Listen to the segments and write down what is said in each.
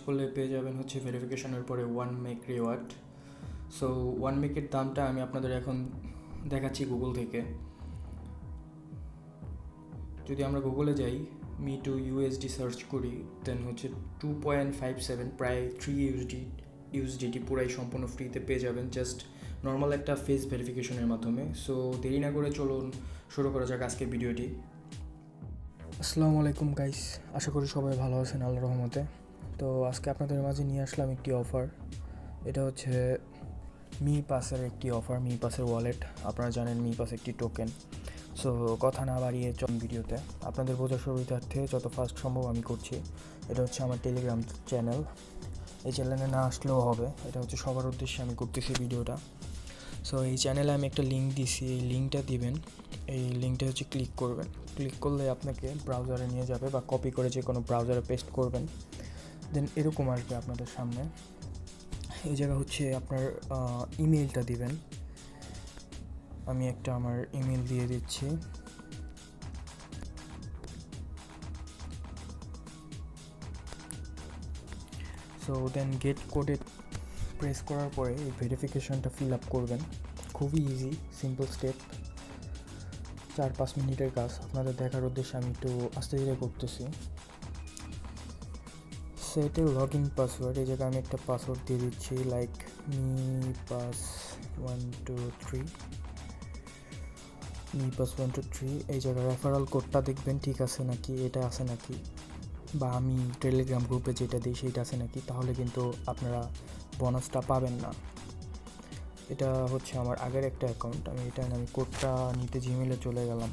করলে পেয়ে যাবেন হচ্ছে ভেরিফিকেশনের পরে 1 মেক রিওয়ার্ড। সো 1 মেকের দামটা আমি আপনাদের এখন দেখাচ্ছি গুগল থেকে। যদি আমরা গুগলে যাই, Me2USD সার্চ করি, দেন হচ্ছে 2.57 প্রায় 3 ইউএসডিটি পুরাই সম্পূর্ণ ফ্রিতে পেয়ে যাবেন, জাস্ট নর্মাল একটা ফেস ভেরিফিকেশনের মাধ্যমে। সো দেরি না করে চলুন শুরু করা যাক আজকের ভিডিওটি। আসসালামু আলাইকুম গাইস, আশা করি সবাই ভালো আছেন আল্লাহর রহমতে। তো আজকে আপনাদের মাঝে নিয়ে আসলাম একটি অফার। এটা হচ্ছে মি পাসের একটি অফার, মি পাসের ওয়ালেট। আপনারা জানেন মি পাস একটি টোকেন। সো কথা না বাড়িয়ে ভিডিওতে আপনাদের বোঝার সুবিধার্থে যত ফাস্ট সম্ভব আমি করছি। এটা হচ্ছে আমার টেলিগ্রাম চ্যানেল। এই চ্যানেলে না আসলেও হবে, এটা হচ্ছে সবার উদ্দেশ্যে আমি করতেছি ভিডিওটা। সো এই চ্যানেলে আমি একটা লিঙ্ক দিছি, এই লিঙ্কটা দিবেন। এই লিঙ্কটা হচ্ছে ক্লিক করবেন, ক্লিক করলে আপনাকে ব্রাউজারে নিয়ে যাবে, বা কপি করে যে কোনো ব্রাউজারে পেস্ট করবেন। দেন এরকম আসবে আপনাদের সামনে। এই জায়গা হচ্ছে আপনার ইমেলটা দিবেন। আমি একটা আমার ইমেল দিয়ে দিচ্ছি। সো দেন গেট কোডে প্রেস করার পরে এই ভেরিফিকেশনটা ফিল আপ করবেন। খুবই ইজি, সিম্পল স্টেপ, 4-5 মিনিটের কাজ। আপনাদের দেখার উদ্দেশ্যে আমি একটু আস্তে ধীরে করতেছি। সেটে লগ ইন পাসওয়ার্ড, এই জায়গায় আমি একটা পাসওয়ার্ড দিয়ে দিচ্ছি, লাইক me pass123 এই জায়গায় রেফারাল কোডটা দেখবেন ঠিক আছে নাকি, এটা আছে নাকি, বা আমি টেলিগ্রাম গ্রুপে যেটা দিই সেইটা আছে নাকি, তাহলে কিন্তু আপনারা বোনাসটা পাবেন না। এটা হচ্ছে আমার আগের একটা অ্যাকাউন্ট, আমি কোডটা নিতে জিমেলে চলে গেলাম।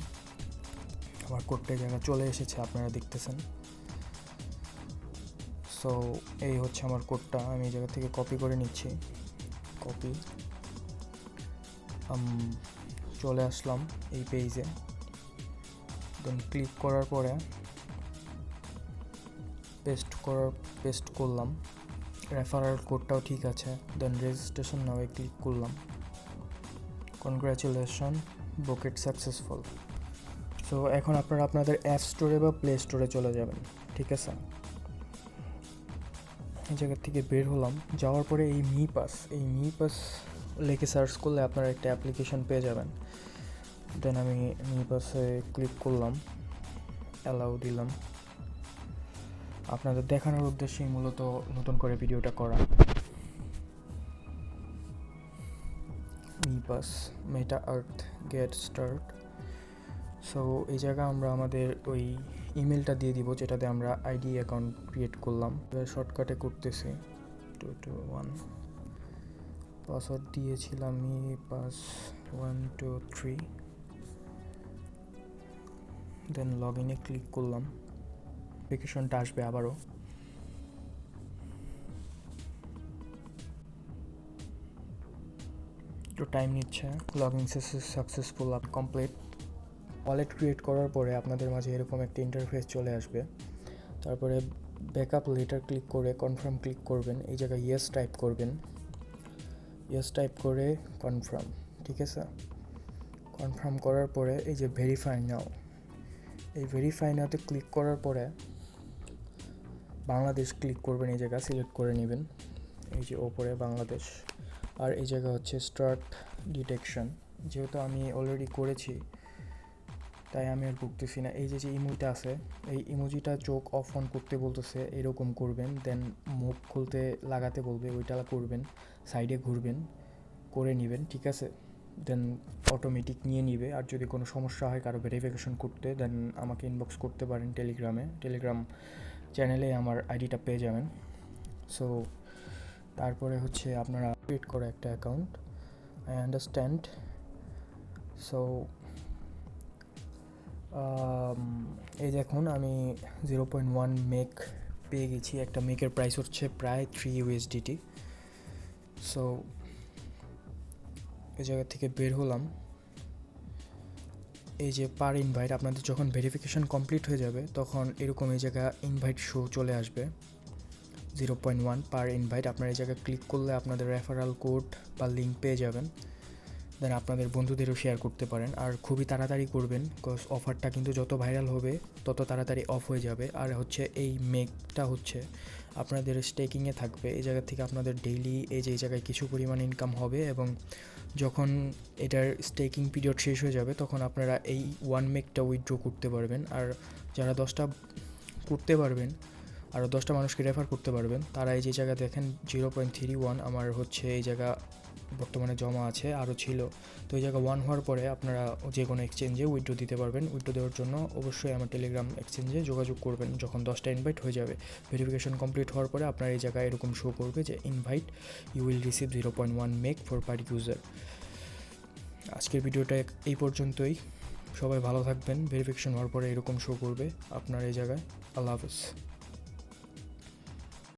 আমার কোডটা জায়গায় চলে এসেছে, আপনারা দেখতেছেন। সো এই হচ্ছে আমার কোডটা, আমি এই জায়গা থেকে কপি করে নিচ্ছি। কপি, চলে আসলাম এই পেজে। দেন ক্লিক করার পরে পেস্ট করলাম। রেফারাল কোডটাও ঠিক আছে। দেন রেজিস্ট্রেশন নাও ক্লিক করলাম। Congratulation, bouquet successful. সো এখন আপনারা আপনাদের অ্যাপ স্টোরে বা প্লে স্টোরে চলে যাবেন, ঠিক আছে। এই জায়গা থেকে বের হলাম, যাওয়ার পরে এই মি পাস লিখে সার্চ করলে আপনারা একটা অ্যাপ্লিকেশন পেয়ে যাবেন। দেন আমি মি পাসে ক্লিক করলাম, অ্যালাউ দিলাম। আপনাদের দেখানোর উদ্দেশ্যেই মূলত নতুন করে ভিডিওটা করা। মি পাস মেটা আর্থ গেট স্টার্ট। সো এই জায়গা আমরা আমাদের ওই ইমেলটা দিয়ে দিব যেটাতে আমরা আইডি অ্যাকাউন্ট ক্রিয়েট করলাম। শর্টকাটে করতেছি, 221 পাসওয়ার্ড দিয়েছিলাম me pass123। দেন লগ ইনে ক্লিক করলাম। অ্যাপ্লিকেশনটা আসবে আবারও। একটু টাইম নিচ্ছে। Log in successful, complete. Wallet create করার পরে আপনাদের মাঝে এরকম একটা ইন্টারফেস চলে আসবে। তারপরে ব্যাকআপ লেটার ক্লিক করে কনফার্ম ক্লিক করবেন। এই জায়গায় ইয়েস টাইপ করবেন, ইয়েস টাইপ করে কনফার্ম, ঠিক আছে। কনফার্ম করার পরে এই যে ভেরিফাই নাও, এই ভেরিফাই নাওতে ক্লিক করার পরে বাংলাদেশ ক্লিক করবেন। এই জায়গা সিলেক্ট করে নেবেন, এই যে ওপরে বাংলাদেশ। আর এই জায়গা হচ্ছে স্টার্ট ডিটেকশন, যেহেতু আমি অলরেডি করেছি তাই আমি আর ভুগতেছি না। এই যে ইমোজিটা আছে, এই ইমোজিটা চোখ অফ অন করতে বলতেছে, এরকম করবেন। দেন মুখ খুলতে লাগাতে বলবে, ওইটা করবেন। সাইডে ঘুরবেন, করে নেবেন, ঠিক আছে। দেন অটোমেটিক নিয়ে নিবে। আর যদি কোনো সমস্যা হয় কারো ভেরিফিকেশন করতে, দেন আমাকে ইনবক্স করতে পারেন টেলিগ্রাম চ্যানেলে আমার আইডিটা পেয়ে যাবেন। সো তারপরে হচ্ছে আপনারা ক্রিয়েট করা একটা অ্যাকাউন্ট, আই আন্ডারস্ট্যান্ড। সো এই দেখুন আমি 0.1 মেক পেয়ে গেছি। একটা মেকের প্রাইস হচ্ছে প্রায় 3 ইউএসডিটি। সো এই জায়গা থেকে বের হলাম। এই যে পার ইনভাইট, আপনাদের যখন ভেরিফিকেশন কমপ্লিট হয়ে যাবে তখন এরকম এই জায়গা ইনভাইট শো চলে আসবে, 0.1 পার ইনভাইট। আপনার এই জায়গায় ক্লিক করলে আপনাদের রেফারাল কোড বা লিঙ্ক পেয়ে যাবেন। দেন আপনাদের বন্ধুদেরও শেয়ার করতে পারেন। আর খুবই তাড়াতাড়ি করবেন, বিকজ অফারটা কিন্তু যত ভাইরাল হবে তত তাড়াতাড়ি অফ হয়ে যাবে। আর হচ্ছে এই মেকটা হচ্ছে আপনাদের স্টেকিংয়ে থাকবে, এই জায়গা থেকে আপনাদের ডেইলি এই যে এই জায়গায় কিছু পরিমাণ ইনকাম হবে, এবং যখন এটার স্টেকিং পিরিয়ড শেষ হয়ে যাবে তখন আপনারা এই 1 মেকটা উইথড্র করতে পারবেন। আর যারা 10টা করতে পারবেন, আরও 10টা মানুষকে রেফার করতে পারবেন, তারা এই যে জায়গা দেখেন 0.31 আমার হচ্ছে এই জায়গা বর্তমানে জমা আছে, আরও ছিল। তো এই জায়গা 1 হওয়ার পরে আপনারা যে কোনো এক্সচেঞ্জে উইথড্র দিতে পারবেন। উইথড্র দেওয়ার জন্য অবশ্যই আমার টেলিগ্রাম এক্সচেঞ্জে যোগাযোগ করবেন যখন 10টা ইনভাইট হয়ে যাবে। ভেরিফিকেশন কমপ্লিট হওয়ার পরে আপনার এই জায়গায় এরকম শো করবে যে invite you will receive 0.1 make for per user. আজকের ভিডিওটা এই পর্যন্তই। সবাই ভালো থাকবেন। ভেরিফিকেশন হওয়ার পরে এরকম শো করবে আপনার এই জায়গায়। আল্লাহ হাফেজ।